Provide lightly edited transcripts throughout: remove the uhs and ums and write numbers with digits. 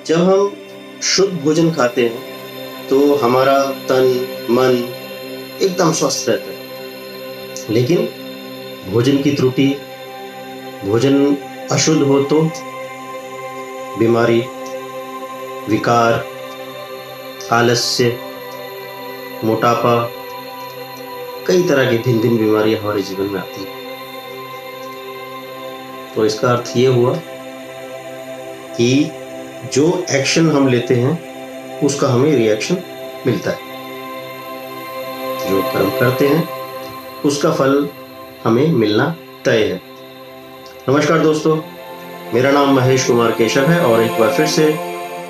जब हम शुद्ध भोजन खाते हैं तो हमारा तन मन एकदम स्वस्थ रहता है। लेकिन भोजन की त्रुटि, भोजन अशुद्ध हो तो बीमारी, विकार, आलस्य, मोटापा, कई तरह की भिन्न भिन्न बीमारियां हमारे जीवन में आती हैं। तो इसका अर्थ ये हुआ कि जो एक्शन हम लेते हैं उसका हमें रिएक्शन मिलता है। जो कर्म करते हैं उसका फल हमें मिलना तय है। नमस्कार दोस्तों, मेरा नाम महेश कुमार केशव है और एक बार फिर से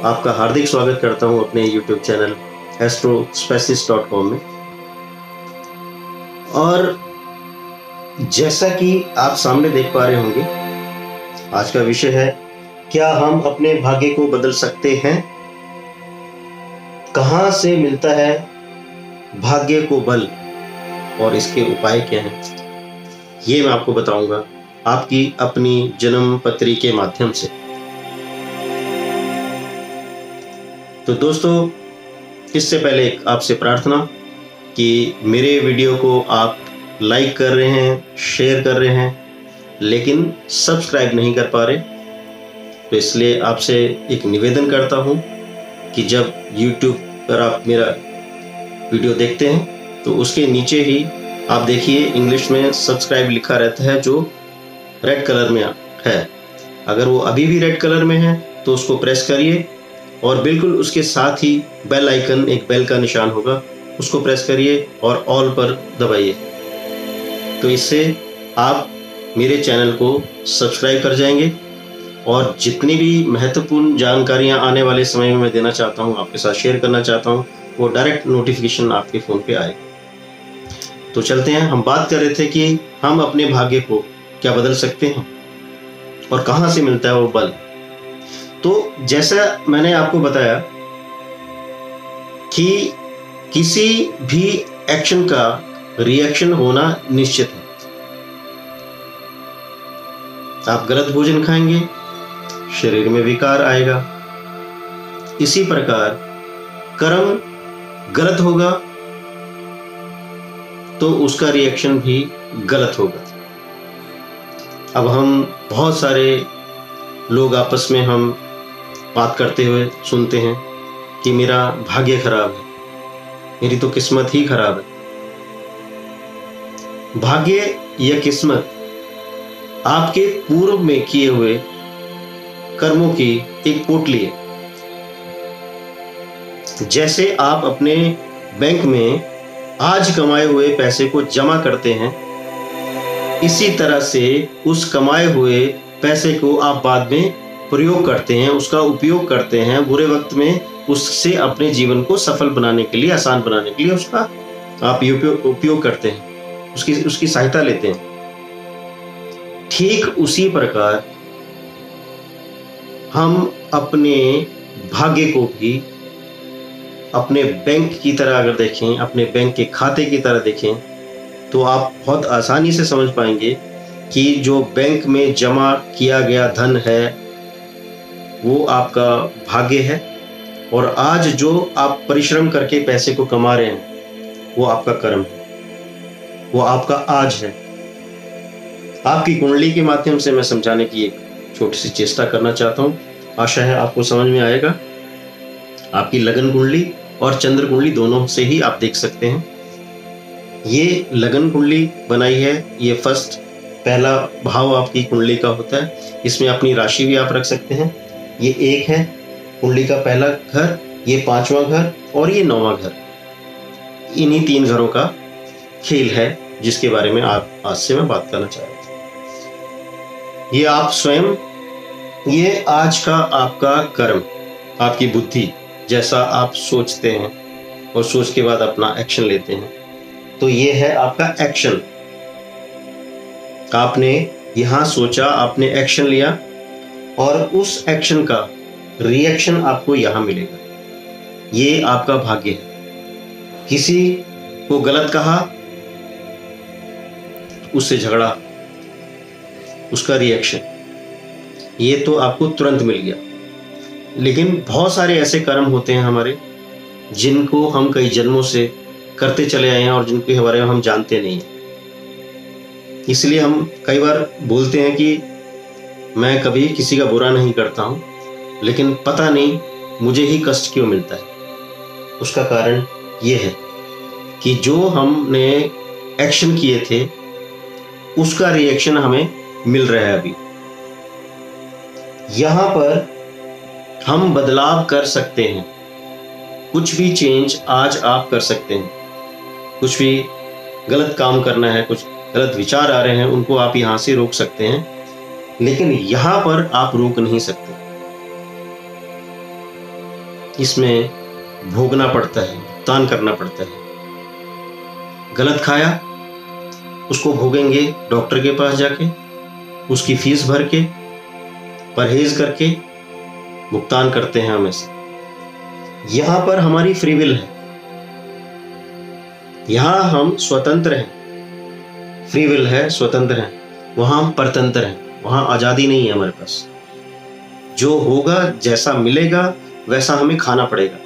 आपका हार्दिक स्वागत करता हूं अपने YouTube चैनल astrospecialist.com में। और जैसा कि आप सामने देख पा रहे होंगे, आज का विषय है, क्या हम अपने भाग्य को बदल सकते हैं? कहां से मिलता है भाग्य को बल और इसके उपाय क्या हैं? ये मैं आपको बताऊंगा आपकी अपनी जन्म पत्री के माध्यम से। तो दोस्तों, इससे पहले एक आपसे प्रार्थना कि मेरे वीडियो को आप लाइक कर रहे हैं, शेयर कर रहे हैं, लेकिन सब्सक्राइब नहीं कर पा रहे। तो इसलिए आपसे एक निवेदन करता हूं कि जब YouTube पर आप मेरा वीडियो देखते हैं तो उसके नीचे ही आप देखिए इंग्लिश में सब्सक्राइब लिखा रहता है जो रेड कलर में है। अगर वो अभी भी रेड कलर में है तो उसको प्रेस करिए और बिल्कुल उसके साथ ही बेल आइकन, एक बेल का निशान होगा, उसको प्रेस करिए और ऑल पर दबाइए। तो इससे आप मेरे चैनल को सब्सक्राइब कर जाएंगे और जितनी भी महत्वपूर्ण जानकारियां आने वाले समय में मैं देना चाहता हूं, आपके साथ शेयर करना चाहता हूं, वो डायरेक्ट नोटिफिकेशन आपके फ़ोन पे आए। तो चलते हैं, हम बात कर रहे थे कि हम अपने भाग्य को क्या बदल सकते हैं और कहां से मिलता है वो बल। तो जैसा मैंने आपको बताया कि किसी भी एक्शन का रिएक्शन होना निश्चित है। आप गलत भोजन खाएंगे, शरीर में विकार आएगा। इसी प्रकार कर्म गलत होगा तो उसका रिएक्शन भी गलत होगा। अब हम बहुत सारे लोग आपस में हम बात करते हुए सुनते हैं कि मेरा भाग्य खराब है, मेरी तो किस्मत ही खराब है। भाग्य या किस्मत आपके पूर्व में किए हुए कर्मों की एक पोटली है। जैसे आप अपने बैंक में आज कमाए हुए पैसे को जमा करते हैं, इसी तरह से उस कमाए हुए पैसे को आप बाद में प्रयोग करते हैं, उसका उपयोग करते हैं, बुरे वक्त में उससे अपने जीवन को सफल बनाने के लिए, आसान बनाने के लिए उसका आप उपयोग करते हैं, उसकी सहायता लेते हैं। ठीक उसी प्रकार हम अपने भाग्य को भी अपने बैंक की तरह अगर देखें, अपने बैंक के खाते की तरह देखें, तो आप बहुत आसानी से समझ पाएंगे कि जो बैंक में जमा किया गया धन है वो आपका भाग्य है, और आज जो आप परिश्रम करके पैसे को कमा रहे हैं वो आपका कर्म है, वो आपका आज है। आपकी कुंडली के माध्यम से मैं समझाने की एक छोटी सी चेष्टा करना चाहता हूँ। आशा है आपको समझ में आएगा। आपकी लगन कुंडली और चंद्र कुंडली दोनों से ही आप देख सकते हैं। ये लगन कुंडली बनाई है, ये पहला भाव आपकी कुंडली का होता है। इसमें अपनी राशि भी आप रख सकते हैं। ये एक है कुंडली का पहला घर, ये 5वां घर और ये 9वां घर। इन्हीं 3 घरों का खेल है जिसके बारे में आज से मैं बात करना चाह रहा हूँ। ये आप स्वयं, ये आज का आपका कर्म, आपकी बुद्धि, जैसा आप सोचते हैं और सोच के बाद अपना एक्शन लेते हैं, तो ये है आपका एक्शन। आपने यहां सोचा, आपने एक्शन लिया और उस एक्शन का रिएक्शन आपको यहां मिलेगा। ये आपका भाग्य है। किसी को गलत कहा, उससे झगड़ा, उसका रिएक्शन, ये तो आपको तुरंत मिल गया। लेकिन बहुत सारे ऐसे कर्म होते हैं हमारे जिनको हम कई जन्मों से करते चले आए हैं और जिनके बारे में हम जानते नहीं हैं। इसलिए हम कई बार बोलते हैं कि मैं कभी किसी का बुरा नहीं करता हूँ, लेकिन पता नहीं मुझे ही कष्ट क्यों मिलता है। उसका कारण ये है कि जो हमने एक्शन किए थे उसका रिएक्शन हमें मिल रहा है। अभी यहाँ पर हम बदलाव कर सकते हैं, कुछ भी चेंज आज आप कर सकते हैं। कुछ भी गलत काम करना है, कुछ गलत विचार आ रहे हैं, उनको आप यहाँ से रोक सकते हैं, लेकिन यहाँ पर आप रोक नहीं सकते। इसमें भोगना पड़ता है, भुगतान करना पड़ता है। गलत खाया उसको भोगेंगे डॉक्टर के पास जाके, उसकी फीस भर के, परहेज करके भुगतान करते हैं हमेशा। यहां पर हमारी फ्री विल है, यहां हम स्वतंत्र हैं। फ्री विल है, स्वतंत्र हैं। वहां हम परतंत्र हैं, वहां आजादी नहीं है हमारे पास। जो होगा, जैसा मिलेगा वैसा हमें खाना पड़ेगा।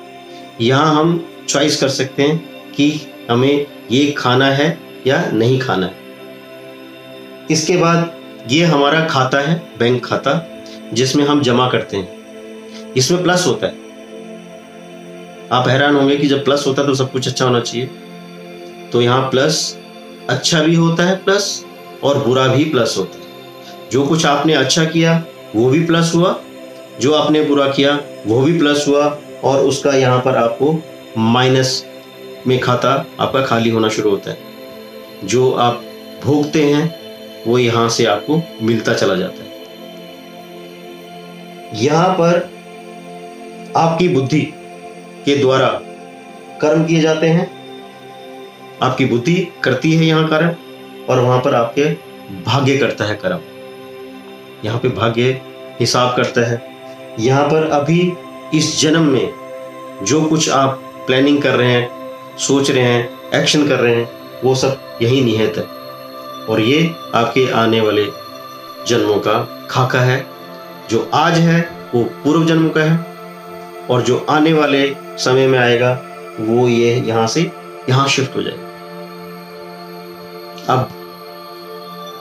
यहां हम चॉइस कर सकते हैं कि हमें ये खाना है या नहीं खाना है। इसके बाद ये हमारा खाता है, बैंक खाता, जिसमें हम जमा करते हैं। इसमें प्लस होता है। आप हैरान होंगे कि जब प्लस होता है तो सब कुछ अच्छा होना चाहिए। तो यहाँ प्लस अच्छा भी होता है प्लस, और बुरा भी प्लस होता है। जो कुछ आपने अच्छा किया वो भी प्लस हुआ, जो आपने बुरा किया वो भी प्लस हुआ, और उसका यहाँ पर आपको माइनस में खाता आपका खाली होना शुरू होता है। जो आप भोगते हैं वो यहाँ से आपको मिलता चला जाता है। यहाँ पर आपकी बुद्धि के द्वारा कर्म किए जाते हैं। आपकी बुद्धि करती है यहाँ कर्म, और वहां पर आपके भाग्य करता है कर्म। यहाँ पे भाग्य हिसाब करता है। यहाँ पर अभी इस जन्म में जो कुछ आप प्लानिंग कर रहे हैं, सोच रहे हैं, एक्शन कर रहे हैं, वो सब यही निहित है। और ये आपके आने वाले जन्मों का खाका है। जो आज है वो पूर्व जन्म का है, और जो आने वाले समय में आएगा वो ये यहाँ से यहाँ शिफ्ट हो जाएगा। अब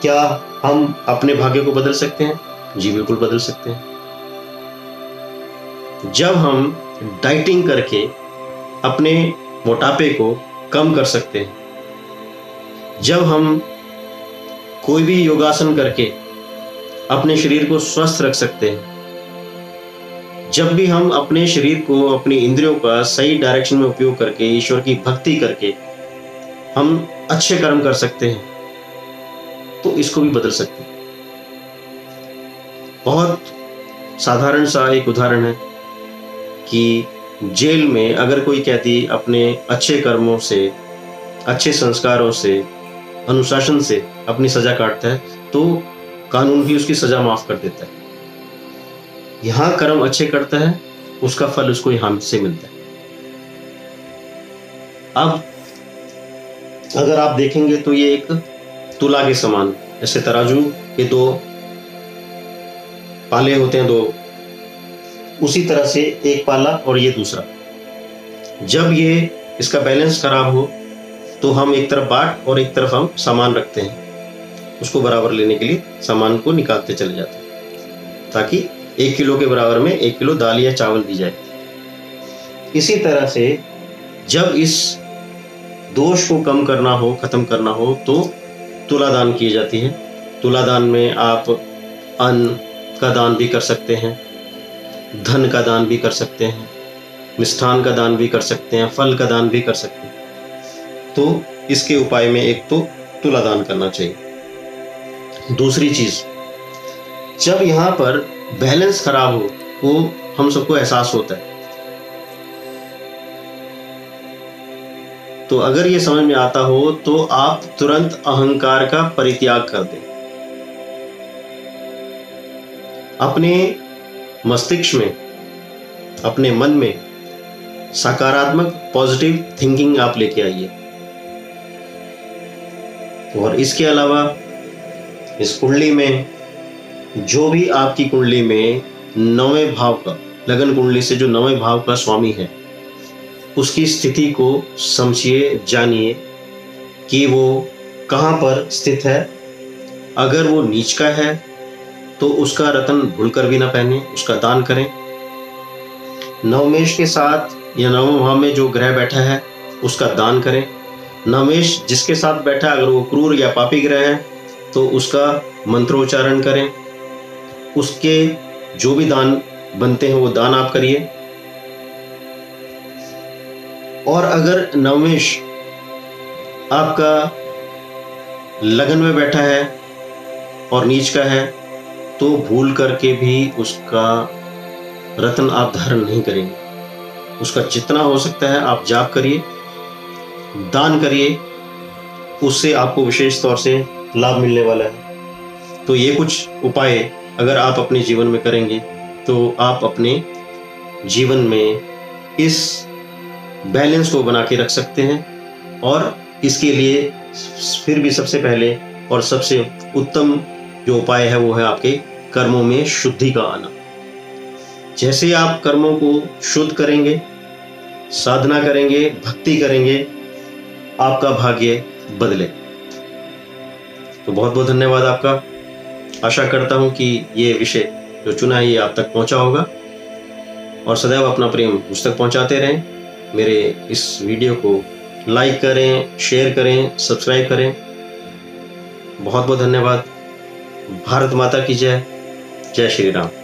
क्या हम अपने भाग्य को बदल सकते हैं? जी बिल्कुल बदल सकते हैं। जब हम डाइटिंग करके अपने मोटापे को कम कर सकते हैं, जब हम कोई भी योगासन करके अपने शरीर को स्वस्थ रख सकते हैं, जब भी हम अपने शरीर को, अपनी इंद्रियों का सही डायरेक्शन में उपयोग करके, ईश्वर की भक्ति करके हम अच्छे कर्म कर सकते हैं, तो इसको भी बदल सकते हैं। बहुत साधारण सा एक उदाहरण है कि जेल में अगर कोई कैदी अपने अच्छे कर्मों से, अच्छे संस्कारों से, अनुशासन से अपनी सजा काटता है, तो कानून भी उसकी सजा माफ कर देता है। यहाँ कर्म अच्छे करता है, उसका फल उसको यहाँ से मिलता है। अब अगर आप देखेंगे तो ये एक तुला के समान, जैसे तराजू के दो पाले होते हैं, दो, उसी तरह से एक पाला और ये दूसरा। जब ये इसका बैलेंस खराब हो तो हम एक तरफ बाट और एक तरफ हम सामान रखते हैं। उसको बराबर लेने के लिए सामान को निकालते चले जाते हैं, ताकि 1 किलो के बराबर में 1 किलो दाल या चावल दी जाए। इसी तरह से जब इस दोष को कम करना हो, खत्म करना हो, तो तुला दान की जाती है। तुला दान में आप अन्न का दान भी कर सकते हैं, धन का दान भी कर सकते हैं, मिष्ठान का दान भी कर सकते हैं, फल का दान भी कर सकते हैं। तो इसके उपाय में एक तो तुला दान करना चाहिए। दूसरी चीज, जब यहाँ पर बैलेंस खराब हो, वो हम सबको एहसास होता है। तो अगर ये समझ में आता हो तो आप तुरंत अहंकार का परित्याग कर दें। अपने मस्तिष्क में, अपने मन में सकारात्मक पॉजिटिव थिंकिंग आप लेके आइए। और इसके अलावा इस कुंडली में, जो भी आपकी कुंडली में 9वें भाव का लगन कुंडली से जो नवे भाव का स्वामी है उसकी स्थिति को समझिए, जानिए कि वो कहाँ पर स्थित है। अगर वो नीच का है तो उसका रत्न भूलकर भी ना पहने, उसका दान करें। नवमेश के साथ या नवम भाव में जो ग्रह बैठा है उसका दान करें। नवमेश जिसके साथ बैठा है अगर वो क्रूर या पापी ग्रह है तो उसका मंत्रोच्चारण करें। उसके जो भी दान बनते हैं वो दान आप करिए। और अगर नवमेश आपका लगन में बैठा है और नीच का है तो भूल करके भी उसका रत्न आप धारण नहीं करेंगे। उसका जितना हो सकता है आप जाप करिए, दान करिए, उससे आपको विशेष तौर से लाभ मिलने वाला है। तो ये कुछ उपाय अगर आप अपने जीवन में करेंगे तो आप अपने जीवन में इस बैलेंस को बना के रख सकते हैं। और इसके लिए फिर भी सबसे पहले और सबसे उत्तम जो उपाय है वो है आपके कर्मों में शुद्धि का आना। जैसे आप कर्मों को शुद्ध करेंगे, साधना करेंगे, भक्ति करेंगे, आपका भाग्य बदले। तो बहुत बहुत धन्यवाद आपका। आशा करता हूं कि ये विषय जो चुना है ये आप तक पहुंचा होगा और सदैव अपना प्रेम मुझ तक पहुंचाते रहें। मेरे इस वीडियो को लाइक करें, शेयर करें, सब्सक्राइब करें। बहुत बहुत धन्यवाद। भारत माता की जय। जय श्री राम।